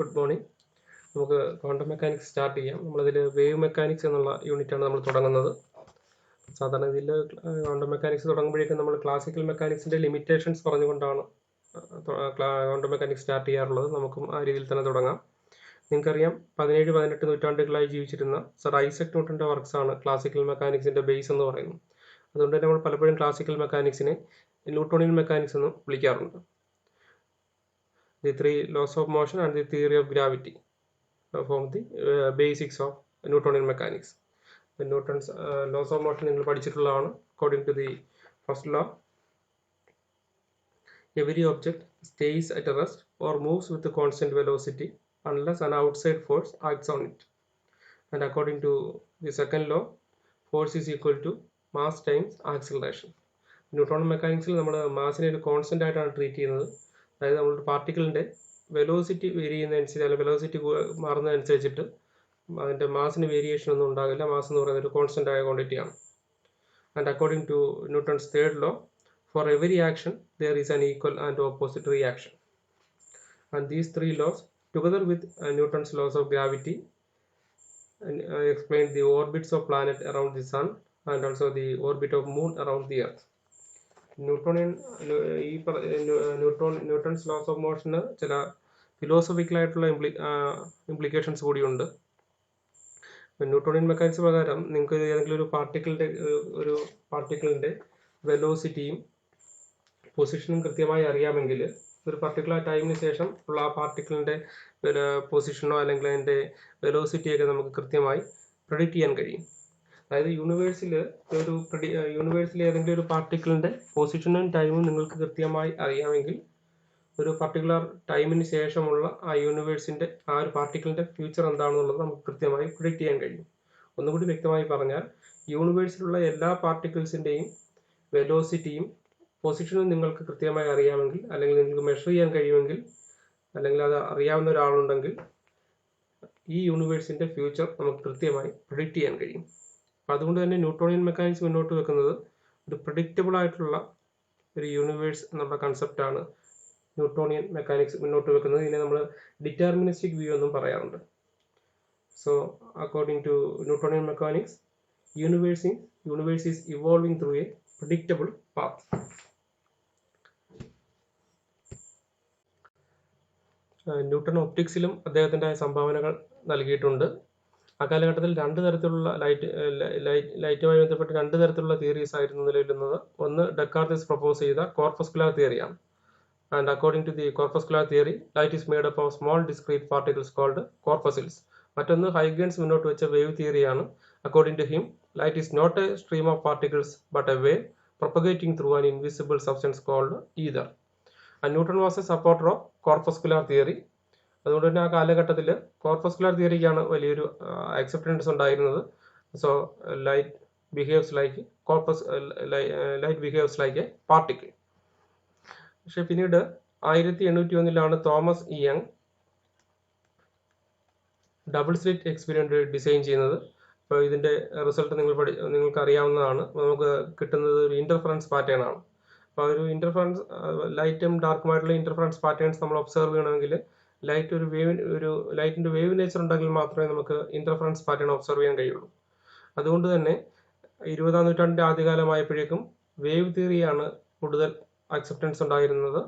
Good morning. നമുക്ക് quantum mechanics start ചെയ്യാം. നമ്മളിതിൽ വേവ് മെക്കാനിക്സ് എന്നുള്ള യൂണിറ്റാണ് നമ്മൾ തുടങ്ങുന്നത്. സാധാരണ ഇതിൽ ക്വാണ്ടം മെക്കാനിക്സ് തുടങ്ങുമ്പോഴേക്കും നമ്മൾ ക്ലാസിക്കൽ മെക്കാനിക്സിൻ്റെ ലിമിറ്റേഷൻസ് പറഞ്ഞുകൊണ്ടാണ് ക്വാണ്ടം മെക്കാനിക്സ് സ്റ്റാർട്ട് ചെയ്യാറുള്ളത്. നമുക്കും ആ രീതിയിൽ തന്നെ തുടങ്ങാം. നിങ്ങൾക്കറിയാം 17-18 നൂറ്റാണ്ടുകളായി ജീവിച്ചിരുന്ന സർ ഐസക് ന്യൂട്ടൻ്റെ വർക്ക്സാണ് ക്ലാസിക്കൽ മെക്കാനിക്സിൻ്റെ ബേസ് എന്ന് പറയുന്നത്. അതുകൊണ്ട് തന്നെ നമ്മൾ പലപ്പോഴും ക്ലാസിക്കൽ മെക്കാനിക്സിനെ ന്യൂട്ടോണിയൻ മെക്കാനിക്സ് എന്ന് വിളിക്കാറുണ്ട്. The 3 laws of motion and the theory of gravity form the basics of Newtonian mechanics. The Newton's laws of motion നിങ്ങൾ പഠിച്ചിട്ടുള്ളതാണ്. According to the first law, every object stays at a rest or moves with a constant velocity unless an outside force acts on it. And according to the second law, force is equal to mass times acceleration. Newtonian മെക്കാനിക്സിൽ നമ്മൾ മാസിനെ ഒരു constant ആയിട്ടാണ് treat ചെയ്യുന്നത്. അതായത് നമ്മളുടെ പാർട്ടിക്കിളിൻ്റെ velocity vary ചെയ്യുന്നതനുസരിച്ച് അല്ലെങ്കിൽ velocity മാറുന്നതനുസരിച്ചിട്ട് അതിൻ്റെ മാസിന് variation ഒന്നും ഉണ്ടാകില്ല. മാസ് എന്ന് പറയുന്നത് ഒരു കോൺസ്റ്റന്റ് ആയ ക്വാണ്ടിറ്റിയാണ്. And according to Newton's third law, for every action there is an equal and opposite reaction. And these 3 laws together with Newton's laws of gravity explain the orbits of planet around the sun and also the orbit of moon around the earth. Newton's laws of മോഷന് ചില ഫിലോസഫിക്കലായിട്ടുള്ള implications കൂടിയുണ്ട്. Newtonian mechanics പ്രകാരം നിങ്ങൾക്ക് ഏതെങ്കിലും ഒരു പാർട്ടിക്കിളിൻ്റെ വെലോസിറ്റിയും പൊസിഷനും കൃത്യമായി അറിയാമെങ്കിൽ ഒരു പർട്ടിക്കുലർ ടൈമിന് ശേഷം ഉള്ള ആ പാർട്ടിക്കിളിൻ്റെ പൊസിഷനോ അല്ലെങ്കിൽ അതിൻ്റെ വെലോസിറ്റിയൊക്കെ നമുക്ക് കൃത്യമായി പ്രെഡിക്റ്റ് ചെയ്യാൻ കഴിയും. അതായത് യൂണിവേഴ്സിൽ ഏതെങ്കിലും ഒരു പാർട്ടിക്കിളിൻ്റെ പൊസിഷനും ടൈമും നിങ്ങൾക്ക് കൃത്യമായി അറിയാമെങ്കിൽ ഒരു പർട്ടിക്കുലർ ടൈമിന് ശേഷമുള്ള ആ യൂണിവേഴ്സിൻ്റെ ആ ഒരു പാർട്ടിക്കിളിൻ്റെ ഫ്യൂച്ചർ എന്താണെന്നുള്ളത് നമുക്ക് കൃത്യമായി പ്രെഡിക്റ്റ് ചെയ്യാൻ കഴിയും. ഒന്നുകൂടി വ്യക്തമായി പറഞ്ഞാൽ, യൂണിവേഴ്സിലുള്ള എല്ലാ പാർട്ടിക്കിൾസിൻ്റെയും വെലോസിറ്റിയും പൊസിഷനും നിങ്ങൾക്ക് കൃത്യമായി അറിയാമെങ്കിൽ, അല്ലെങ്കിൽ നിങ്ങൾക്ക് മെഷർ ചെയ്യാൻ കഴിയുമെങ്കിൽ, അല്ലെങ്കിൽ അത് അറിയാവുന്ന ഒരാളുണ്ടെങ്കിൽ ഈ യൂണിവേഴ്സിൻ്റെ ഫ്യൂച്ചർ നമുക്ക് കൃത്യമായി പ്രെഡിക്റ്റ് ചെയ്യാൻ കഴിയും. അപ്പോൾ അതുകൊണ്ട് തന്നെ ന്യൂട്ടോണിയൻ മെക്കാനിക്സ് മുന്നോട്ട് വെക്കുന്നത് ഒരു പ്രെഡിക്റ്റബിൾ ആയിട്ടുള്ള ഒരു യൂണിവേഴ്സ് എന്നുള്ള കൺസെപ്റ്റാണ് ന്യൂട്ടോണിയൻ മെക്കാനിക്സ് മുന്നോട്ട് വെക്കുന്നത്. ഇതിനെ നമ്മൾ ഡിറ്റർമിനിസ്റ്റിക് വ്യൂ എന്നും പറയാറുണ്ട്. So according to Newtonian mechanics, universe is evolving through a predictable path. Newton ഒപ്റ്റിക്സിലും അദ്ദേഹത്തിൻ്റെ സംഭാവനകൾ നൽകിയിട്ടുണ്ട്. ആ കാലഘട്ടത്തിൽ രണ്ട് തരത്തിലുള്ള ലൈറ്റുമായി ബന്ധപ്പെട്ട് രണ്ട് തരത്തിലുള്ള തിയറീസ് ആയിരുന്നു നിലവിലുന്നത്. ഒന്ന് ഡെക്കാർത്തസ് പ്രപ്പോസ് ചെയ്ത കോർപ്പസ്കുലാർ തിയറിയാണ്. And according to the corpuscular theory, light is made up of small discrete particles called corpuscles. മറ്റൊന്ന് ഹൈഗൻസ് മുന്നോട്ട് വെച്ച വേവ് തിയറിയാണ്. According to him, light is not a stream of particles but a wave propagating through an invisible substance called ether. Newton was a supporter of corpuscular theory. അതുകൊണ്ട് തന്നെ ആ കാലഘട്ടത്തിൽ corpuscular തിയറിക്കാണ് വലിയൊരു അക്സെപ്റ്റൻസ് ഉണ്ടായിരുന്നത്. So light behaves like A particle. പക്ഷെ പിന്നീട് 1801 Thomas E young double slit experiment design ചെയ്യുന്നത്. അപ്പോൾ ഇതിൻ്റെ റിസൾട്ട് നിങ്ങൾക്ക് അറിയാവുന്നതാണ്. നമുക്ക് കിട്ടുന്നത് ഒരു ഇന്റർഫറൻസ് പാറ്റേൺ ആണ്. അപ്പോൾ ഒരു ഇന്റർഫറൻസ്, ലൈറ്റും ഡാർക്കുമായിട്ടുള്ള ഇന്റർഫറൻസ് പാറ്റേൺസ് നമ്മൾ ഒബ്സർവ് ചെയ്യണമെങ്കിൽ ലൈറ്റിൻ്റെ വേവ് നേച്ചർ ഉണ്ടെങ്കിൽ മാത്രമേ നമുക്ക് ഇന്റർഫറൻസ് പാറ്റേൺ ഒബ്സർവ് ചെയ്യാൻ കഴിയുള്ളൂ. അതുകൊണ്ട് തന്നെ 20-ാം നൂറ്റാണ്ടിൻ്റെ ആദ്യകാലമായപ്പോഴേക്കും വേവ് തിയറിയാണ് കൂടുതൽ അക്സെപ്റ്റൻസ് ഉണ്ടായിരുന്നത്.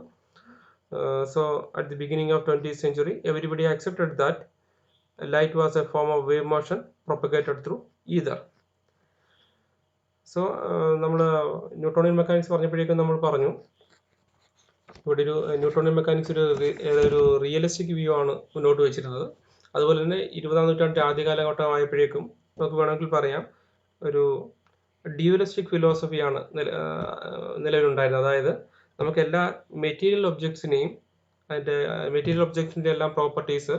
So at the beginning of 20th century, everybody accepted that light was a form of wave motion propagated through ether. So നമ്മൾ ന്യൂട്ടോണിയൻ മെക്കാനിക്സ് പറഞ്ഞപ്പോഴേക്കും നമ്മൾ പറഞ്ഞു, ഇവിടെ ഒരു ന്യൂട്ടോണിയൻ മെക്കാനിക്സ് ഒരു റിയലിസ്റ്റിക് വ്യൂ ആണ് മുന്നോട്ട് വെച്ചിരുന്നത്. അതുപോലെ തന്നെ 20-ാം നൂറ്റാണ്ടിൻ്റെ ആദ്യ കാലഘട്ടമായപ്പോഴേക്കും നമുക്ക് വേണമെങ്കിൽ പറയാം ഒരു ഡ്യൂവലിസ്റ്റിക് ഫിലോസഫിയാണ് നിലവിലുണ്ടായിരുന്നത്. അതായത് നമുക്ക് എല്ലാ മെറ്റീരിയൽ ഒബ്ജക്ട്സിനെയും എല്ലാം പ്രോപ്പർട്ടീസ്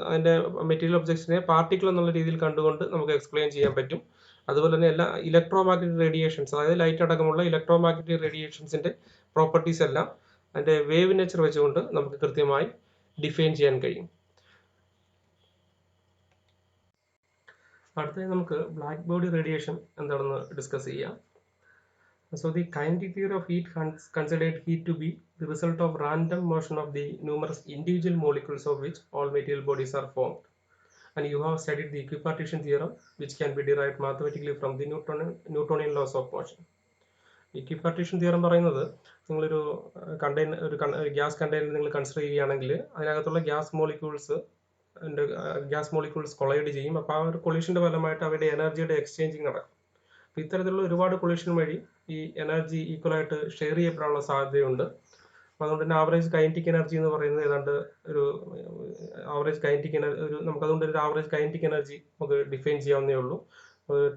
അതിൻ്റെ മെറ്റീരിയൽ ഒബ്ജക്ട്സിനെ പാർട്ടിക്കിൾ എന്നുള്ള രീതിയിൽ കണ്ടുകൊണ്ട് നമുക്ക് എക്സ്പ്ലെയിൻ ചെയ്യാൻ പറ്റും. അതുപോലെ തന്നെ എല്ലാ ഇലക്ട്രോമാഗ്നറ്റിക് റേഡിയേഷൻസ്, അതായത് ലൈറ്റ് അടക്കമുള്ള ഇലക്ട്രോമാഗ്നറ്റിക് റേഡിയേഷൻസിൻ്റെ പ്രോപ്പർട്ടീസ് എല്ലാം അതിൻ്റെ വേവ് നേച്ചർ വെച്ചുകൊണ്ട് നമുക്ക് കൃത്യമായി ഡിഫൈൻ ചെയ്യാൻ കഴിയും. അടുത്തത് നമുക്ക് ബ്ലാക്ക് ബോഡി റേഡിയേഷൻ എന്താണെന്ന് ഡിസ്കസ് ചെയ്യാം. So the kinetic theory of heat considered heat to be the result of random motion of the numerous individual molecules of which all material bodies are formed. And you have studied the equipartition theorem, which can be derived mathematically from the Newtonian laws of motion. Equipartition theorem പറയുന്നത് നിങ്ങളൊരു gas container നിങ്ങൾ consider ചെയ്യുകയാണെങ്കിൽ അതിനകത്തുള്ള gas molecules collide ചെയ്യും. അപ്പോൾ ആ ഒരു കൊളീഷന്റെ ഫലമായിട്ട് അവരുടെ എനർജിയുടെ എക്സ്ചേഞ്ചിങ് നടക്കും. അപ്പോൾ ഇത്തരത്തിലുള്ള ഒരുപാട് കൊളീഷൻ വഴി ഈ എനർജി ഈക്വലായിട്ട് ഷെയർ ചെയ്യപ്പെടാനുള്ള സാധ്യതയുണ്ട്. അപ്പോൾ അതുകൊണ്ട് തന്നെ ആവറേജ് കൈനറ്റിക് എനർജി എന്ന് പറയുന്നത് ഏതാണ്ട് ഒരു ആവറേജ് കൈനറ്റിക് എനർജി നമുക്ക് അതുകൊണ്ട് ഒരു ആവറേജ് കൈനറ്റിക് എനർജി നമുക്ക് ഡിഫൈൻ ചെയ്യാവുന്നേ ഉള്ളൂ.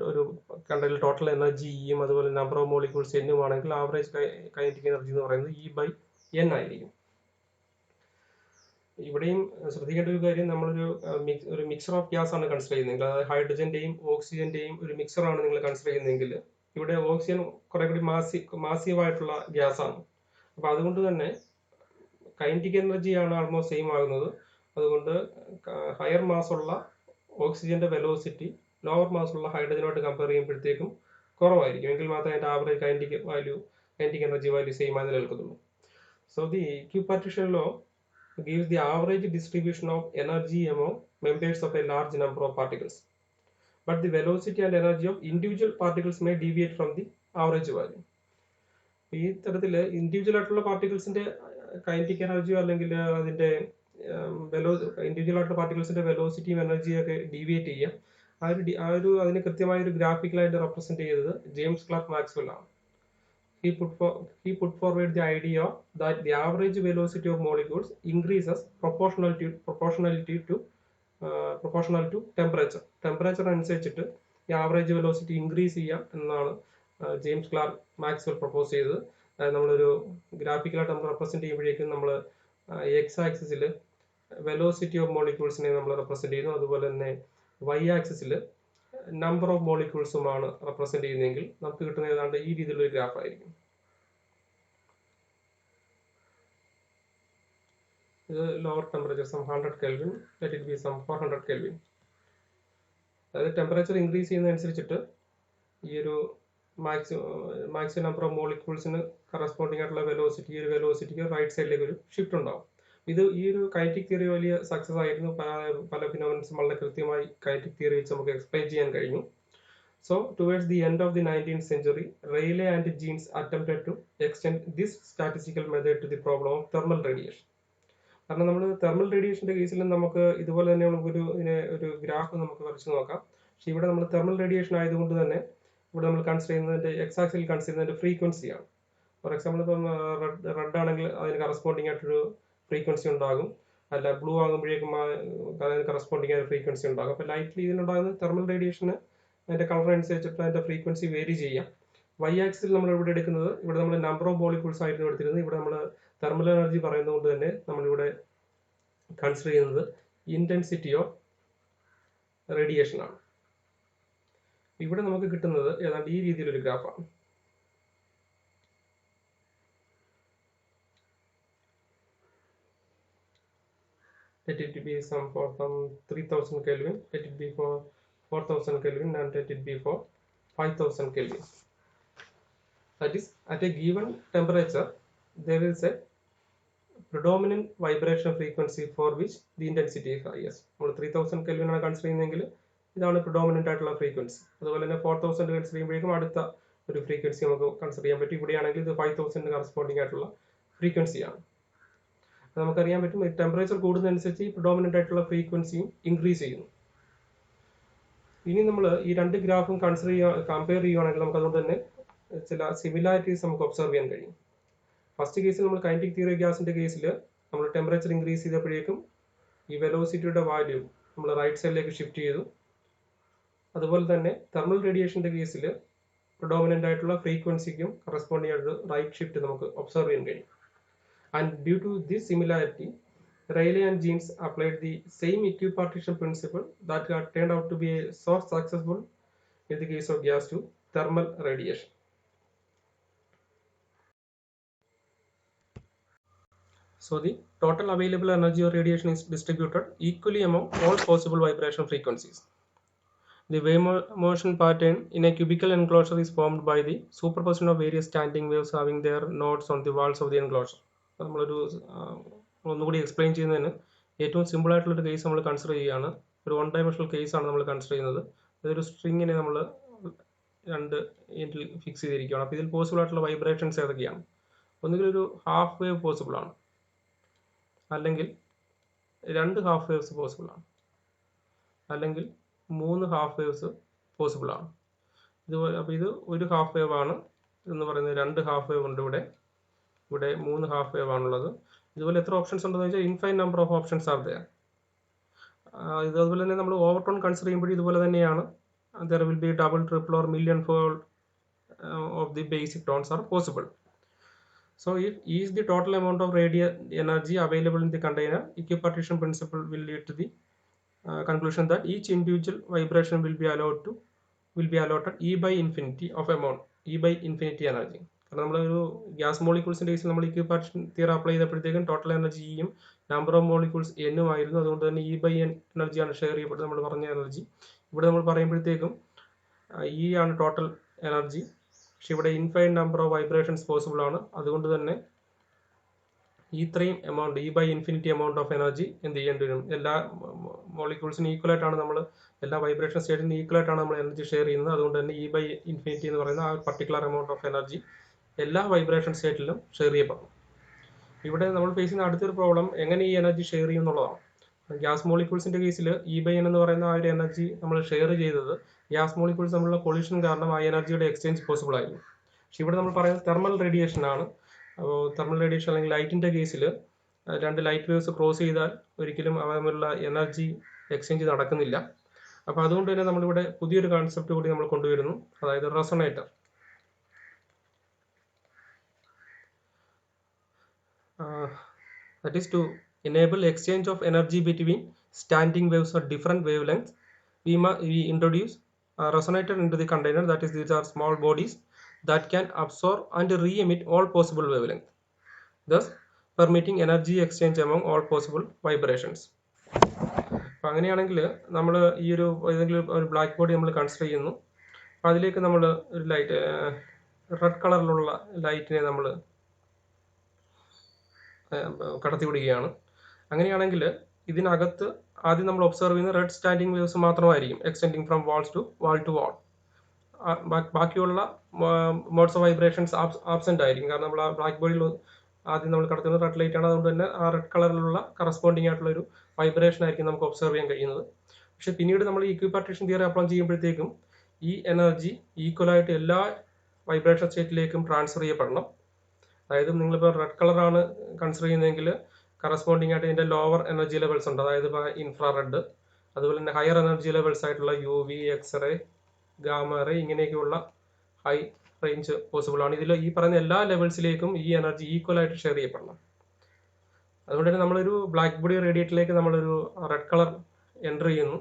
ഒരു കണ്ടെയ്നറിൽ ടോട്ടൽ എനർജി ഇയും അതുപോലെ നമ്പർ ഓഫ് മോളിക്യൂൾസ് എന്നും ആണെങ്കിൽ ആവറേജ് കൈനറ്റിക് എനർജി എന്ന് പറയുന്നത് E/N ആയിരിക്കും. ഇവിടെയും ശ്രദ്ധിക്കേണ്ട ഒരു കാര്യം, നമ്മളൊരു മിക്സർ ഓഫ് ഗ്യാസ് ആണ് കൺസിഡർ ചെയ്യുന്നതെങ്കിൽ, അതായത് ഹൈഡ്രജന്റെയും ഓക്സിജന്റെയും ഒരു മിക്സർ ആണ് നിങ്ങൾ കൺസിഡർ ചെയ്യുന്നതെങ്കിൽ ഇവിടെ ഓക്സിജൻ കുറെ കൂടി മാസീവായിട്ടുള്ള ഗ്യാസ് ആണ്. അപ്പൊ അതുകൊണ്ട് തന്നെ കൈനറ്റിക് എനർജിയാണ് ആൾമോസ്റ്റ് സെയിം ആകുന്നത്. അതുകൊണ്ട് ഹയർ മാസ് ഉള്ള ഓക്സിജന്റെ വെലോസിറ്റി ലോവർ മാസ് ഉള്ള ഹൈഡ്രജനോട്ട് കമ്പയർ ചെയ്യുമ്പോഴത്തേക്കും കുറവായിരിക്കും. എങ്കിൽ മാത്രമേ അതിന്റെ average kinetic energy value same ആയി നിലനിൽക്കുന്നുള്ളൂ. So the equipartition law gives the average distribution of energy among members of a large number of particles, but the velocity and energy of individual particles may deviate from the average value. ഈ തരത്തിൽ individual ആയിട്ടുള്ള പാർട്ടിക്കിൾസിന്റെ kinetic എനർജിയോ അല്ലെങ്കിൽ അതിന്റെ individual ആയിട്ടുള്ള പാർട്ടിക്കിൾസിന്റെ വെലോസിറ്റിയും എനർജിയും ഒക്കെ deviate ചെയ്യാം. അതിനെ കൃത്യമായ ഒരു ഗ്രാഫിക്കലായിട്ട് റെപ്രസെന്റ് ചെയ്തത് ജെയിംസ് ക്ലാർക്ക് മാക്സ്വെൽ ആണ്. He put forward the idea that the average velocity of molecules increases proportional to temperature. Temperature അനുസരിച്ചിട്ട് ഈ ആവറേജ് വെലോസിറ്റി ഇൻക്രീസ് ചെയ്യാം എന്നാണ് ജെയിംസ് ക്ലാർക്ക് മാക്സ്വെൽ പ്രപ്പോസ് ചെയ്തത്. നമ്മളൊരു ഗ്രാഫിക്കലായിട്ട് നമ്മൾ റെപ്രസെന്റ് ചെയ്യുമ്പോഴേക്കും നമ്മൾ എക്സ് ആക്സിസിൽ വെലോസിറ്റി ഓഫ് മോളിക്യൂൾസിനെ നമ്മൾ റെപ്രസെന്റ് ചെയ്യുന്നു. അതുപോലെ തന്നെ വൈ ആക്സിസിൽ നമ്പർ ഓഫ് മോളിക്യൂൾസുമാണ് റെപ്രസെന്റ് ചെയ്യുന്നതെങ്കിൽ നമുക്ക് കിട്ടുന്ന ഏതാണ്ട് ഈ രീതിയിലുള്ള ഗ്രാഫ് ആയിരിക്കും. ഇത് lower temperature some 100 kelvin, let it be some 400 kelvin. അതായത് ടെമ്പറേച്ചർ ഇൻക്രീസ് ചെയ്യുന്നതനുസരിച്ചിട്ട് ഈ ഒരു മാക്സിമം നമ്പർ ഓഫ് മോളിക്യൂൾസിന് കറസ്പോണ്ടിങ് ആയിട്ടുള്ള വെലോസിറ്റി, ഈ ഒരു വെലോസിറ്റിക്ക് റൈറ്റ് സൈഡിലേക്ക് ഒരു ഷിഫ്റ്റ് ഉണ്ടാവും. ഈ ഒരു കൈനറ്റിക് തിയറി വലിയ സക്സസ് ആയിരുന്നു. പല ഫിനോമിനൻസും വളരെ കൃത്യമായി കൈനറ്റിക് തിയറി വെച്ച് നമുക്ക് എക്സ്പ്ലെയിൻ ചെയ്യാൻ കഴിഞ്ഞു. So towards the end of the 19th century, Rayleigh and Jeans attempted to extend this statistical method to the problem of thermal radiation. കാരണം നമ്മൾ തെർമൽ റേഡിയേഷന്റെ കേസിൽ നമുക്ക് ഇതുപോലെ തന്നെ ഒരു ഗ്രാഫ് നമുക്ക് വരച്ചു നോക്കാം. പക്ഷെ ഇവിടെ നമ്മൾ തെർമൽ റേഡിയേഷൻ ആയതുകൊണ്ട് തന്നെ ഇവിടെ നമ്മൾ കൺസിഡർ ചെയ്യുന്നതിന്റെ എക്സ് ആക്സിൽ കൺസിഡർ ചെയ്യുന്നതിന്റെ ഫ്രീക്വൻസിയാണ്. ഫോർ എക്സാമ്പിൾ ഇപ്പം റെഡ് ആണെങ്കിൽ അതിന് കറസ്പോണ്ടിങ് ആയിട്ടൊരു ഫ്രീക്വൻസി ഉണ്ടാകും, അല്ല ബ്ലൂ ആകുമ്പോഴേക്കും അതിന് കറസ്പോണ്ടിങ് ആയ ഫ്രീക്വൻസി ഉണ്ടാകും. അപ്പോൾ ലൈറ്റ്ലി ഇതിനുണ്ടാകുന്ന തെർമൽ റേഡിയേഷന് അതിന്റെ കളർ അനുസരിച്ചിട്ട് അതിന്റെ ഫ്രീക്വൻസി വേരി ചെയ്യാം. വൈ ആക്സിൽ നമ്മൾ ഇവിടെ എടുക്കുന്നത്, ഇവിടെ നമ്മൾ നമ്പർ ഓഫ് മോളിക്യൂൾസ് ആയിരുന്നു എടുത്തിരുന്നത്. ഇവിടെ നമ്മൾ തെർമൽ എനർജി പറയുന്നത് കൊണ്ട് തന്നെ നമ്മളിവിടെ കൺസിഡർ ചെയ്യുന്നത് ഇന്റൻസിറ്റി ഓഫ് റേഡിയേഷൻ ആണ്. ഇവിടെ നമുക്ക് കിട്ടുന്നത് ഏതാണ്ട് ഈ രീതിയിലൊരു ഗ്രാഫാണ്. Let it be some for some 3000 Kelvin, let it be for 4000 Kelvin, and let it be for 5000 Kelvin. That is, at a given temperature, there is a predominant vibration frequency for which the intensity is highest. നമ്മൾ 3000 Kelvin ആണ് consider ചെയ്യുന്നതെങ്കിൽ ഇതാണ് predominant ആയിട്ടുള്ള frequency. അതുപോലെ തന്നെ 4000 consider ചെയ്യുമ്പോഴേക്കും അടുത്ത ഒരു ഫ്രീക്വൻസി നമുക്ക് കൺസിഡർ ചെയ്യാൻ പറ്റും. ഇവിടെയാണെങ്കിൽ ഇത് 5000 കറസ്പോണ്ടിങ് ആയിട്ടുള്ള ഫ്രീക്വൻസിയാണ്. നമുക്കറിയാൻ പറ്റും ടെമ്പറേച്ചർ കൂടുന്നതനുസരിച്ച് ഈ പ്രിഡോമിനന്റ് ആയിട്ടുള്ള ഫ്രീക്വൻസിയും ഇൻക്രീസ് ചെയ്യുന്നു. ഇനി നമ്മൾ ഈ രണ്ട് ഗ്രാഫും കമ്പയർ ചെയ്യുകയാണെങ്കിൽ നമുക്ക് അതുകൊണ്ട് തന്നെ ചില സിമിലാരിറ്റീസ് നമുക്ക് ഒബ്സർവ് ചെയ്യാൻ കഴിയും. ഫസ്റ്റ് കേസിൽ നമ്മൾ കൈനറ്റിക് തിയറി ഗ്യാസിന്റെ കേസിൽ നമ്മൾ ടെമ്പറേച്ചർ ഇൻക്രീസ് ചെയ്തപ്പോഴേക്കും ഈ വെലോസിറ്റിയുടെ വാല്യൂ നമ്മൾ റൈറ്റ് സൈഡിലേക്ക് ഷിഫ്റ്റ് ചെയ്തു. അതുപോലെ തന്നെ തെർമൽ റേഡിയേഷന്റെ കേസിൽ പ്രിഡോമിനന്റ് ആയിട്ടുള്ള ഫ്രീക്വൻസിക്കും കറസ്പോണ്ടിങ് ആയിട്ട് റൈറ്റ് ഷിഫ്റ്റ് നമുക്ക് ഒബ്സർവ് ചെയ്യാൻ കഴിയും. And due to this similarity, Rayleigh and Jeans applied the same equipartition principle that had turned out to be so successful in the case of gas to thermal radiation. So the total available energy of radiation is distributed equally among all possible vibration frequencies. The wave motion pattern in a cubical enclosure is formed by the superposition of various standing waves having their nodes on the walls of the enclosure. നമ്മളൊരു ഒന്നുകൂടി explain ചെയ്യുന്നതിന് ഏറ്റവും simple ആയിട്ടുള്ളൊരു case നമ്മൾ consider ചെയ്യുകയാണ്. ഒരു 1 dimensional കേസാണ് നമ്മൾ കൺസിഡർ ചെയ്യുന്നത്. ഇതൊരു സ്ട്രിങ്ങിനെ നമ്മൾ രണ്ട് എൻഡിൽ ഫിക്സ് ചെയ്തിരിക്കുകയാണ്. അപ്പോൾ ഇതിൽ പോസിബിൾ ആയിട്ടുള്ള വൈബ്രേഷൻസ് ഏതൊക്കെയാണ്? ഒന്നുകിൽ ഒരു ഹാഫ് വേവ് പോസിബിൾ ആണ്, അല്ലെങ്കിൽ 2 ഹാഫ് വേവ്സ് പോസിബിൾ ആണ്, അല്ലെങ്കിൽ 3 ഹാഫ് വേവ്സ് പോസിബിൾ ആണ്. ഇതുപോലെ അപ്പോൾ ഇത് ഒരു ഹാഫ് വേവ് ആണ് എന്ന് പറയുന്നത്, 2 ഹാഫ് വേവ് ഉണ്ട് ഇവിടെ 3 ഹാഫ് വേവ് ആണുള്ളത്. ഇതുപോലെ എത്ര ഓപ്ഷൻസ് ഉണ്ടെന്ന് വെച്ചാൽ infinite number of options are there. അതുപോലെ തന്നെ നമ്മൾ ഓവർടോൺ കൺസിഡർ ചെയ്യുമ്പോൾ ഇതുപോലെ തന്നെയാണ്. There will be double, triple or million fold of the basic tones are possible. So if E is the total amount of radiant energy available in the container, equipartition principle will lead to the conclusion that each individual vibration will be allotted E by infinity of amount, E by infinity energy. കാരണം നമ്മളൊരു gas മോളിക്യൂൾസിൻ്റെ കേസിൽ നമ്മൾ equipartition theory apply ചെയ്തപ്പോഴത്തേക്കും total energy ഇയും number of molecules എന്നും ആയിരുന്നു. അതുകൊണ്ട് തന്നെ ഇ ബൈ എൻ എനർജിയാണ് ഷെയർ ചെയ്യപ്പെടുന്നത്, നമ്മൾ പറഞ്ഞ എനർജി. ഇവിടെ നമ്മൾ പറയുമ്പോഴത്തേക്കും ഇ ആണ് ടോട്ടൽ എനർജി, പക്ഷെ ഇവിടെ infinite number of vibrations possible ആണ്. അതുകൊണ്ട് തന്നെ ഇത്രയും amount E by infinity amount of energy എന്ത് ചെയ്യേണ്ടി വരും? എല്ലാ മോളിക്യൂൾസിനും ഈക്വൽ ആയിട്ടാണ് നമ്മൾ, എല്ലാ വൈബ്രേഷൻ സ്റ്റേറ്റിനും ഈക്വൽ ആയിട്ടാണ് നമ്മൾ എനർജി ഷെയർ ചെയ്യുന്നത്. അതുകൊണ്ട് തന്നെ ഇ ബൈ ഇൻഫിനിറ്റി എന്ന് പറയുന്ന ആ പർട്ടിക്കുലർ എമൗണ്ട് ഓഫ് എനർജി എല്ലാ വൈബ്രേഷൻ സ്റ്റേറ്റിലും ഷെയർ ചെയ്യപ്പെടും. ഇവിടെ നമ്മൾ ഫേസ് ചെയ്യുന്ന അടുത്തൊരു പ്രോബ്ലം എങ്ങനെ ഈ എനർജി ഷെയർ ചെയ്യും എന്നുള്ളതാണ്. ഗ്യാസ് മോളിക്യൂൾസിൻ്റെ കേസിൽ ഇ ബൈ എൻ എന്ന് പറയുന്ന ആ ഒരു എനർജി നമ്മൾ ഷെയർ ചെയ്തത് ഗ്യാസ് മോളിക്യൂൾസ് തമ്മിലുള്ള കൊളിഷൻ കാരണം ആ എനർജിയുടെ എക്സ്ചേഞ്ച് പോസിബിൾ ആയിരുന്നു. പക്ഷെ ഇവിടെ നമ്മൾ പറയുന്നത് തെർമൽ റേഡിയേഷൻ ആണ്. അപ്പോൾ തെർമൽ റേഡിയേഷൻ അല്ലെങ്കിൽ ലൈറ്റിൻ്റെ കേസിൽ 2 ലൈറ്റ് വേവ്സ് ക്രോസ് ചെയ്താൽ ഒരിക്കലും അവ തമ്മിലുള്ള എനർജി എക്സ്ചേഞ്ച് നടക്കുന്നില്ല. അപ്പോൾ അതുകൊണ്ട് തന്നെ നമ്മളിവിടെ പുതിയൊരു കോൺസെപ്റ്റ് കൂടി നമ്മൾ കൊണ്ടുവരുന്നു, അതായത് resonator. That is to enable exchange of energy between standing waves at different wavelengths. We introduce a resonator into the container. That is, these are small bodies that can absorb and re-emit all possible wavelengths, thus permitting energy exchange among all possible vibrations. അപ്പോൾ അങ്ങനെയാണെങ്കിൽ നമ്മൾ ഈ ഒരു ഏതെങ്കിലും ഒരു black body നമ്മൾ consider ചെയ്യുന്നു. അപ്പോൾ അതിലേക്ക് നമ്മൾ ഒരു ലൈറ്റ്, റെഡ് കളറിലുള്ള ലൈറ്റിനെ നമ്മൾ കടത്തിവിടുകയാണ്. അങ്ങനെയാണെങ്കിൽ ഇതിനകത്ത് ആദ്യം നമ്മൾ ഒബ്സർവ് ചെയ്യുന്ന റെഡ് സ്റ്റാൻഡിങ് വേവ്സ് മാത്രമായിരിക്കും, extending from walls to wall to wall. ബാക്കിയുള്ള മോഡ്സ് ഓഫ് വൈബ്രേഷൻസ് ആബ്സെൻ്റ് ആയിരിക്കും. കാരണം നമ്മൾ ആ ബ്ലാക്ക് ബോഡിയിൽ ആദ്യം നമ്മൾ കടത്തുന്നത് റെഡ് ലൈറ്റ് ആണ്. അതുകൊണ്ട് തന്നെ ആ റെഡ് കളറിലുള്ള കറസ്പോണ്ടിങ് ആയിട്ടുള്ള ഒരു വൈബ്രേഷൻ ആയിരിക്കും നമുക്ക് ഒബ്സർവ് ചെയ്യാൻ കഴിയുന്നത്. പക്ഷെ പിന്നീട് നമ്മൾ ഇക്വിപാർട്ടിഷൻ തിയറി അപ്ലൈ ചെയ്യുമ്പോഴത്തേക്കും ഈ എനർജി ഈക്വലായിട്ട് എല്ലാ വൈബ്രേഷൻ സ്റ്റേറ്റിലേക്കും ട്രാൻസ്ഫർ ചെയ്യപ്പെടണം. അതായത് നിങ്ങളിപ്പോൾ റെഡ് കളറാണ് കൺസിഡർ ചെയ്യുന്നതെങ്കിൽ കറസ്പോണ്ടിങ് ആയിട്ട് ഇതിൻ്റെ ലോവർ എനർജി ലെവൽസ് ഉണ്ട്, അതായത് ഇപ്പോൾ ഇൻഫ്രാറെഡ്, അതുപോലെ തന്നെ ഹയർ എനർജി ലെവൽസ് ആയിട്ടുള്ള UV, എക്സ്റേ, ഗാമ റേ, ഇങ്ങനെയൊക്കെയുള്ള ഹൈ റേഞ്ച് പോസിബിൾ ആണ്. ഇതിൽ ഈ പറയുന്ന എല്ലാ ലെവൽസിലേക്കും ഈ എനർജി ഈക്വൽ ആയിട്ട് ഷെയർ ചെയ്യപ്പെടണം. അതുകൊണ്ട് തന്നെ നമ്മളൊരു ബ്ലാക്ക് ബോഡി റേഡിയേറ്ററിലേക്ക് നമ്മളൊരു റെഡ് കളർ എൻ്റർ ചെയ്യുന്നു,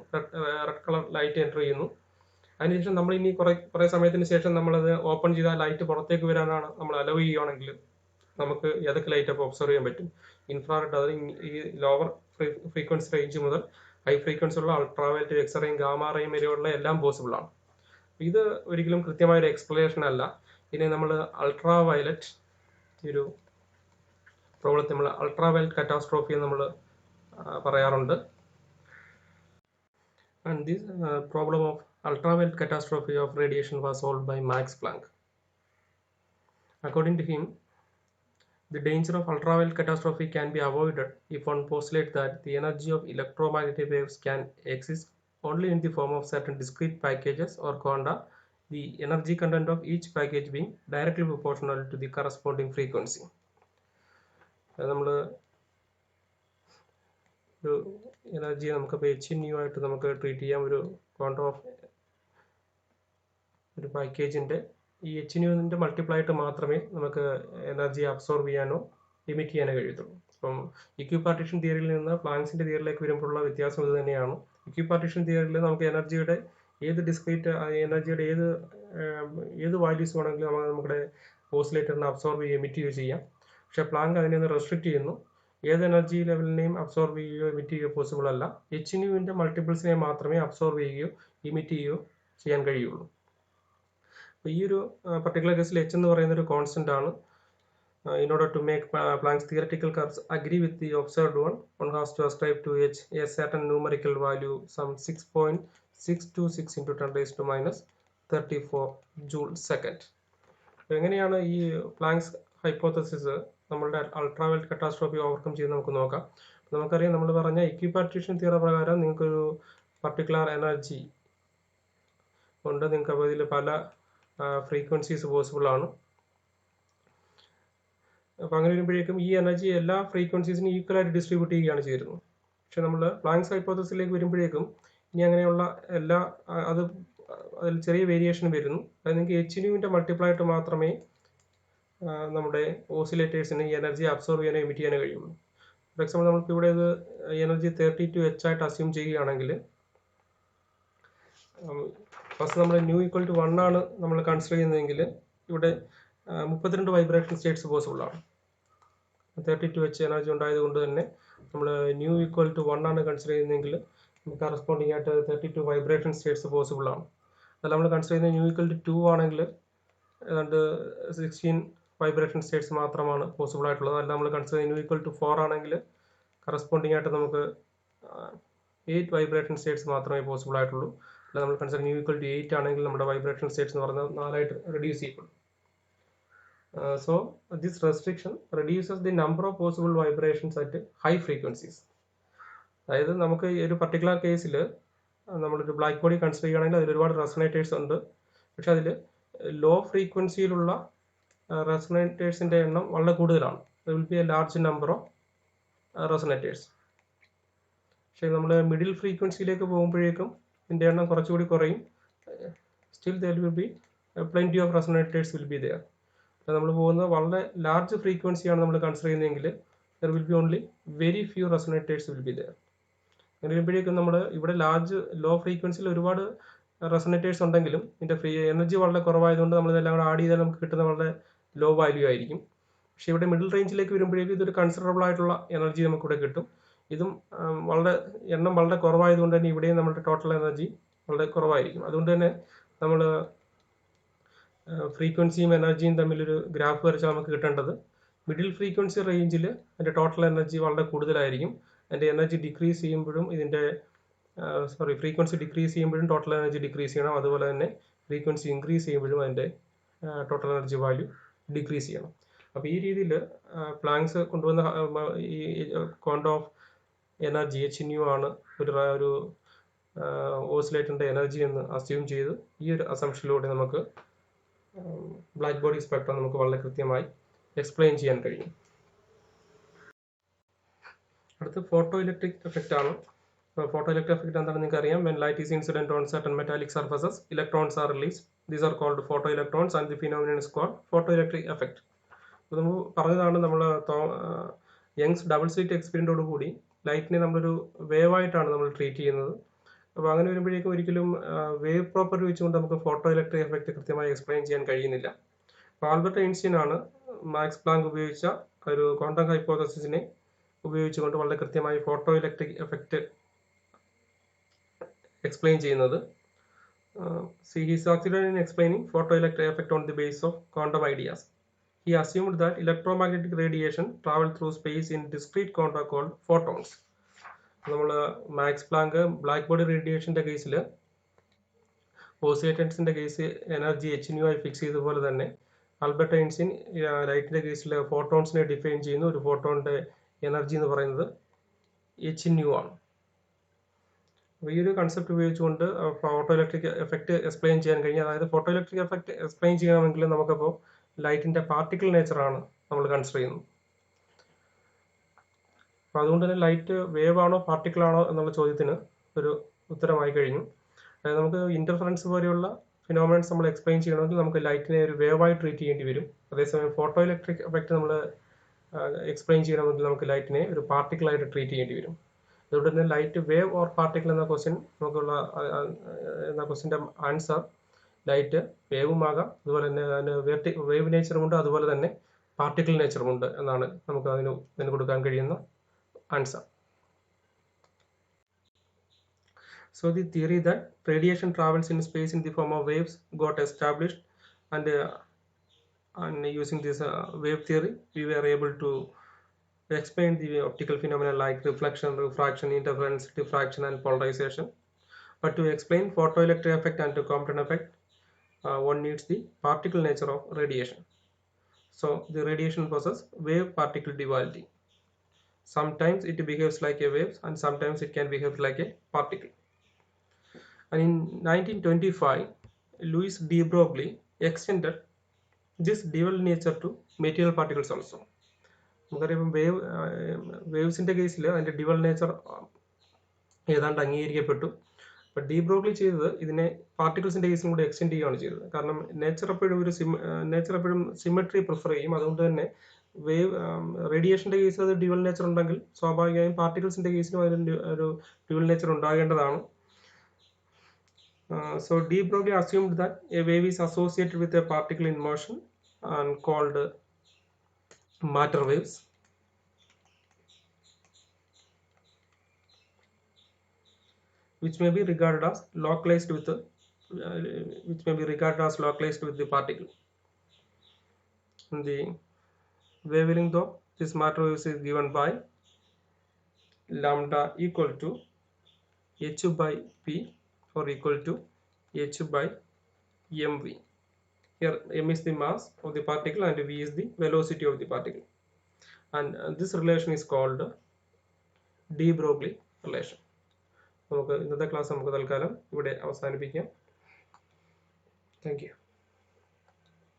റെഡ് കളർ ലൈറ്റ് എൻ്റർ ചെയ്യുന്നു. അതിനുശേഷം നമ്മൾ ഇനി കുറേ സമയത്തിന് ശേഷം നമ്മളത് ഓപ്പൺ ചെയ്താൽ ലൈറ്റ് പുറത്തേക്ക് വരാനാണ് നമ്മൾ അലോ ചെയ്യുകയാണെങ്കിൽ നമുക്ക് ഏതൊക്കെ ലൈറ്റ് അപ്പോൾ ഒബ്സർവ് ചെയ്യാൻ പറ്റും? ഇൻഫ്രാറെഡ്, അതായത് ഈ ലോവർ ഫ്രീക്വൻസി റേഞ്ച് മുതൽ ഹൈ ഫ്രീക്വൻസി ഉള്ള അൾട്രാവയലറ്റ്, എക്സ്റേയും ഗാമ റേയും വരെയുള്ള എല്ലാം പോസിബിൾ ആണ്. ഇത് ഒരിക്കലും കൃത്യമായൊരു എക്സ്പ്ലനേഷൻ അല്ല. പിന്നെ നമ്മൾ അൾട്രാവയലറ്റ്, ഒരു പ്രോബ്ലത്തെ നമ്മൾ അൾട്രാവയലറ്റ് കാറ്റാസ്ട്രോഫി എന്ന് നമ്മൾ പറയാറുണ്ട്. And this problem of ultraviolet catastrophe of radiation was solved by Max Planck. According to him, the danger of ultraviolet catastrophe can be avoided if one postulates that the energy of electromagnetic waves can exist only in the form of certain discrete packages or quanta, the energy content of each package being directly proportional to the corresponding frequency. നമ്മൾ ഒരു എനർജിയെ നമുക്കിപ്പോൾ HNU ആയിട്ട് നമുക്ക് treat ചെയ്യാം. ഒരു quantum of ഒരു പാക്കേജിൻ്റെ ഈ HNUവിൻ്റെ multiply ആയിട്ട് മാത്രമേ നമുക്ക് എനർജി അബ്സോർബ് ചെയ്യാനോ എമിറ്റ് ചെയ്യാനോ കഴിയത്തുള്ളൂ. അപ്പം ഇക്വിപാർട്ടിഷൻ തിയറിയിൽ നിന്ന് പ്ലാങ്ക്സിൻ്റെ തിയറിയിലേക്ക് വരുമ്പോഴുള്ള വ്യത്യാസം ഇത് തന്നെയാണ്. ഇക്വിപാർട്ടിഷൻ തിയറിയിൽ നമുക്ക് എനർജിയുടെ ഏത് ഡിസ്ക്രീറ്റ് എനർജിയുടെ ഏത് വാല്യൂസ് വേണമെങ്കിലും നമുക്ക് നമ്മുടെ ഓസിലേറ്ററിനെ അബ്സോർബ് ചെയ്യുകയോ എമിറ്റ് ചെയ്യുകയോ ചെയ്യാം. പക്ഷേ പ്ലാങ്ക് അതിനെ ഒന്ന് റെസ്ട്രിക്റ്റ് ചെയ്യുന്നു. ഏത് എനർജി ലെവലിനെയും അബ്സോർവ് ചെയ്യുകയോ എമിറ്റ് ചെയ്യുകയോ പോസിബിൾ അല്ല. എച്ച് ന്യൂവിൻ്റെ മൾട്ടിപ്പിൾസിനെ മാത്രമേ അബ്സോർവ് ചെയ്യുകയോ ഇമിറ്റ് ചെയ്യുകയോ ചെയ്യാൻ കഴിയുള്ളൂ. അപ്പോൾ ഈ ഒരു പർട്ടിക്കുലർ കേസിൽ എച്ച് എന്ന് പറയുന്ന ഒരു കോൺസ്റ്റൻ്റ് ആണ്. In order to make Planck's theoretical curves agree with the observed one has to ascribe to H a certain numerical value, some 6.626 into 10 raised to minus 34 joule second. എങ്ങനെയാണ് ഈ planks hypothesis നമ്മളുടെ ultraviolet catastrophe overcome ചെയ്ത് നമുക്ക് നോക്കാം. നമുക്കറിയാം, നമ്മൾ പറഞ്ഞ ഇക്വിപാർട്ടീഷൻ theory പ്രകാരം നിങ്ങൾക്കൊരു പർട്ടിക്കുലർ എനർജി ഉണ്ട്. നിങ്ങൾക്ക് അപ്പോൾ ഇതിൽ പല ഫ്രീക്വൻസീസ് പോസിബിൾ ആണ്. അപ്പോൾ അങ്ങനെ വരുമ്പോഴേക്കും ഈ എനർജി എല്ലാ ഫ്രീക്വൻസീസിനും ഈക്വലായിട്ട് ഡിസ്ട്രിബ്യൂട്ട് ചെയ്യുകയാണ് ചെയ്യുന്നത്. പക്ഷെ നമ്മൾ പ്ലാങ്ക്സ് ഹൈപ്പോത്തസിസിലേക്ക് വരുമ്പോഴേക്കും ഇനി അങ്ങനെയുള്ള എല്ലാ അതിൽ ചെറിയ വേരിയേഷൻ വരുന്നു. അതായത് നിങ്ങൾക്ക് എച്ച് ന്യൂവിൻ്റെ മൾട്ടിപ്ലൈ ആയിട്ട് മാത്രമേ നമ്മുടെ ഓസിലേറ്റേഴ്സിന് ഈ എനർജി അബ്സോർവ് ചെയ്യാനോ എമിറ്റ് ചെയ്യാനോ കഴിയുള്ളൂ. ഫോർ എക്സാമ്പിൾ നമ്മൾക്ക് ഇവിടെ ഇത് എനർജി 32H ആയിട്ട് അസ്യൂം ചെയ്യുകയാണെങ്കിൽ ഫസ്റ്റ് നമ്മൾ ന്യൂ ഈക്വൽ ടു 1 ആണ് നമ്മൾ കൺസിഡർ ചെയ്യുന്നതെങ്കിൽ ഇവിടെ 32 വൈബ്രേഷൻ സ്റ്റേറ്റ്സ് പോസിബിൾ ആണ്. 32H എനർജി ഉണ്ടായതുകൊണ്ട് തന്നെ നമ്മൾ ന്യൂ ഈക്വൽ ടു 1 ആണ് കൺസിഡർ ചെയ്യുന്നതെങ്കിൽ കറസ്പോണ്ടിങ് ആയിട്ട് 32 വൈബ്രേഷൻ സ്റ്റേറ്റ്സ് പോസിബിൾ ആണ്. അതല്ല നമ്മൾ കൺസിഡർ ചെയ്യുന്നത് ന്യൂ ഈക്വൽ ടു 2 ആണെങ്കിൽ ഏതാണ്ട് 16 വൈബ്രേഷൻ സ്റ്റേറ്റ്സ് മാത്രമാണ് പോസിബിൾ ആയിട്ടുള്ളത്. അല്ല നമ്മൾ കൺസിഡർ ചെയ്യുന്നത് ന്യൂ ഈക്വൽ ടു 4 ആണെങ്കിൽ കറസ്പോണ്ടിങ് ആയിട്ട് നമുക്ക് 8 വൈബ്രേഷൻ സ്റ്റേറ്റ്സ് മാത്രമേ പോസിബിൾ ആയിട്ടുള്ളൂ. അല്ല നമ്മൾ കൺസിഡർ ന്യൂ ഈക്വൽ ടു 8 ആണെങ്കിൽ നമ്മുടെ വൈബ്രേഷൻ സ്റ്റേറ്റ്സ് എന്ന് പറയുന്നത് 4 ആയിട്ട് റെഡ്യൂസ് ചെയ്യപ്പെടും. So this restriction reduces the number of possible vibrations at high frequencies. അതായത് നമുക്ക് ഈ ഒരു പർട്ടിക്കുലർ കേസിൽ നമ്മളൊരു ബ്ലാക്ക് ബോഡി കൺസിഡർ ചെയ്യുകയാണെങ്കിൽ അതിൽ ഒരുപാട് റെസൊണേറ്റേഴ്സ് ഉണ്ട്. പക്ഷെ അതിൽ ലോ ഫ്രീക്വൻസിയിലുള്ള റെസൊണേറ്റേഴ്സിൻ്റെ എണ്ണം വളരെ കൂടുതലാണ്. There will be a large number of റെസൊണേറ്റേഴ്സ്. പക്ഷേ നമ്മൾ മിഡിൽ ഫ്രീക്വൻസിയിലേക്ക് പോകുമ്പോഴേക്കും ഇതിൻ്റെ എണ്ണം കുറച്ചുകൂടി കുറയും. Still there will be plenty of resonators will be there. നമ്മൾ പോകുന്നത് വളരെ ലാർജ് ഫ്രീക്വൻസിയാണ് നമ്മൾ കൺസിഡർ ചെയ്യുന്നതെങ്കിൽ there will be only very few resonators will be there. അങ്ങനെ വരുമ്പോഴേക്കും നമ്മൾ ഇവിടെ ലോ ഫ്രീക്വൻസിയിൽ ഒരുപാട് റെസൊണേറ്റേഴ്സ് ഉണ്ടെങ്കിലും ഇതിൻ്റെ എനർജി വളരെ കുറവായതുകൊണ്ട് നമ്മളിതെല്ലാം കൂടെ ആഡ് ചെയ്താൽ നമുക്ക് കിട്ടുന്ന വളരെ ലോ വാല്യൂ ആയിരിക്കും. പക്ഷേ ഇവിടെ മിഡിൽ റേഞ്ചിലേക്ക് വരുമ്പോഴേക്കും ഇതൊരു കൺസിഡറബിൾ ആയിട്ടുള്ള എനർജി നമുക്കിവിടെ കിട്ടും. ഇതും എണ്ണം വളരെ കുറവായതുകൊണ്ട് തന്നെ ഇവിടെയും നമ്മുടെ ടോട്ടൽ എനർജി വളരെ കുറവായിരിക്കും. അതുകൊണ്ട് തന്നെ നമ്മൾ ഫ്രീക്വൻസിയും എനർജിയും തമ്മിലൊരു ഗ്രാഫ് വരച്ചാൽ നമുക്ക് കിട്ടേണ്ടത് മിഡിൽ ഫ്രീക്വൻസി റേഞ്ചിൽ അതിൻ്റെ ടോട്ടൽ എനർജി വളരെ കൂടുതലായിരിക്കും. അതിൻ്റെ എനർജി ഡിക്രീസ് ചെയ്യുമ്പോഴും ഫ്രീക്വൻസി ഡിക്രീസ് ചെയ്യുമ്പോഴും ടോട്ടൽ എനർജി ഡിക്രീസ് ചെയ്യണം. അതുപോലെ തന്നെ ഫ്രീക്വൻസി ഇൻക്രീസ് ചെയ്യുമ്പോഴും അതിൻ്റെ ടോട്ടൽ എനർജി വാല്യൂ ഡിക്രീസ് ചെയ്യണം. അപ്പോൾ ഈ രീതിയിൽ പ്ലാങ്ക്സ് കൊണ്ടുവന്ന ഈ quantum of energy H new ആണ് ഒരു ഓസിലേറ്ററിൻ്റെ എനർജി എന്ന് അസ്യൂം ചെയ്ത് ഈ ഒരു അസംഷനിലൂടെ നമുക്ക് ബ്ലാക്ക് ബോഡി സ്പെക്ട്രം നമുക്ക് വളരെ കൃത്യമായി എക്സ്പ്ലെയിൻ ചെയ്യാൻ കഴിയും. അടുത്ത് ഫോട്ടോ ഇലക്ട്രിക് എഫക്റ്റ് ആണ്. ഫോട്ടോ ഇലക്ട്രിക് എഫക്റ്റ് എന്താണെന്ന് നിങ്ങൾക്ക് അറിയാം. When light is incident on certain metallic surfaces, electrons are released. These are called photoelectrons and the phenomenon is called photoelectric effect. അപ്പോൾ നമ്മൾ പറഞ്ഞതാണ്, നമ്മൾ യങ്സ് ഡബിൾ സ്ലിറ്റ് എക്സ്പെരിമെൻറ്റോട് കൂടി ലൈറ്റിനെ നമ്മളൊരു വേവായിട്ടാണ് നമ്മൾ ട്രീറ്റ് ചെയ്യുന്നത്. അപ്പോൾ അങ്ങനെ വരുമ്പോഴേക്കും ഒരിക്കലും വേവ് പ്രോപ്പർട്ടി വെച്ചുകൊണ്ട് നമുക്ക് ഫോട്ടോ ഇലക്ട്രിക് എഫക്റ്റ് കൃത്യമായി എക്സ്പ്ലെയിൻ ചെയ്യാൻ കഴിയുന്നില്ല. അപ്പോൾ ആൽബർട്ട് ഐൻസ്റ്റീൻ ആണ് മാക്സ് പ്ലാങ്ക് ഉപയോഗിച്ച ഒരു ക്വാണ്ടം ഹൈപ്പോത്തസിസിനെ ഉപയോഗിച്ചുകൊണ്ട് വളരെ കൃത്യമായി ഫോട്ടോ ഇലക്ട്രിക് എഫക്റ്റ് എക്സ്പ്ലെയിൻ ചെയ്യുന്നത്. He succeeded in explaining photoelectric effect on the basis of quantum ideas. He assumed that electromagnetic radiation traveled through space in discrete quanta called photons. നമ്മൾ max Planck black body റേഡിയേഷൻ്റെ കേസിൽ ഓസിലേറ്റേഴ്സിൻ്റെ case energy H new ആയി fix ചെയ്തതുപോലെ തന്നെ Albert Einstein ലൈറ്റിൻ്റെ കേസിൽ ഫോട്ടോൺസിനെ define ചെയ്യുന്നു. ഒരു ഫോട്ടോണിൻ്റെ energy എന്ന് പറയുന്നത് എച്ച് ന്യൂ ആണ്. അപ്പോൾ ഈ ഒരു കൺസെപ്റ്റ് ഉപയോഗിച്ചുകൊണ്ട് ഫോട്ടോ ഇലക്ട്രിക് എഫക്റ്റ് എക്സ്പ്ലെയിൻ ചെയ്യാൻ കഴിഞ്ഞു. അതായത് ഫോട്ടോ ഇലക്ട്രിക് എഫക്റ്റ് എക്സ്പ്ലെയിൻ ചെയ്യണമെങ്കിൽ നമുക്കപ്പോൾ ലൈറ്റിൻ്റെ പാർട്ടിക്കിൾ നേച്ചറാണ് നമ്മൾ കൺസിഡർ ചെയ്യുന്നത്. അപ്പോൾ അതുകൊണ്ട് തന്നെ ലൈറ്റ് വേവ് ആണോ പാർട്ടിക്കിൾ ആണോ എന്നുള്ള ചോദ്യത്തിന് ഒരു ഉത്തരമായി കഴിഞ്ഞു. അതായത് നമുക്ക് ഇൻ്റർഫറൻസ് പോലെയുള്ള ഫിനോമിനൻസ് നമ്മൾ എക്സ്പ്ലെയിൻ ചെയ്യണമെങ്കിൽ നമുക്ക് ലൈറ്റിനെ ഒരു വേവായി ട്രീറ്റ് ചെയ്യേണ്ടി വരും. അതേസമയം ഫോട്ടോ ഇലക്ട്രിക് എഫക്റ്റ് നമ്മൾ എക്സ്പ്ലെയിൻ ചെയ്യണമെങ്കിൽ നമുക്ക് ലൈറ്റിനെ ഒരു പാർട്ടിക്കിളായിട്ട് ട്രീറ്റ് ചെയ്യേണ്ടി വരും. അതുകൊണ്ട് തന്നെ ലൈറ്റ് വേവ് ഓർ പാർട്ടിക്കിൾ എന്ന ക്വസ്റ്റ്യൻ്റെ ആൻസർ ലൈറ്റ് വേവുമാകാം, അതുപോലെ തന്നെ അതിന് വേവ് നേച്ചറുമുണ്ട്, അതുപോലെ തന്നെ പാർട്ടിക്കിൾ നേച്ചറുമുണ്ട് എന്നാണ് നമുക്ക് അതിന് കൊടുക്കാൻ കഴിയുന്ന answer. So the theory that radiation travels in space in the form of waves got established, and using this wave theory, we were able to explain the optical phenomena like reflection, refraction, interference, diffraction, and polarization. But to explain photoelectric effect and Compton effect, one needs the particle nature of radiation. So the radiation possesses wave-particle duality. Sometimes it behaves like a wave, and sometimes it can behave like a particle. And in 1925, Louis de Broglie extended this dual nature to material particles also. നമുക്കറിയാം വേവ്സിൻ്റെ കേസിൽ അതിൻ്റെ dual nature ഏതാണ്ട് അംഗീകരിക്കപ്പെട്ടു. But D Broglie ചെയ്തത് ഇതിനെ പാർട്ടിക്കിൾസിൻ്റെ കേസിലും കൂടെ extend ചെയ്യുകയാണ് ചെയ്തത്. കാരണം നേച്ചർ എപ്പോഴും സിമെട്രി പ്രിഫർ ചെയ്യും. അതുകൊണ്ട് തന്നെ റേഡിയേഷൻ്റെ കേസിൽ അത് ഡ്യുവൽ നേച്ചർ ഉണ്ടെങ്കിൽ സ്വാഭാവികമായും പാർട്ടിക്കിൾസിൻ്റെ കേസിലും അതിന് ഒരു ഡ്യുവൽ നേച്ചർ ഉണ്ടാകേണ്ടതാണ്. So de Broglie assumed that a wave is associated with a particle in motion and called matter waves. Which may be regarded as localized with the particle. And the wavelength of this matter waves is given by lambda equal to h by p or equal to h by mv. Here m is the mass of the particle and v is the velocity of the particle. And this relation is called de Broglie relation. നമുക്ക് ഇന്നത്തെ class നമുക്ക് തൽക്കാലം ഇവിടെ അവസാനിപ്പിക്കാം. Thank you.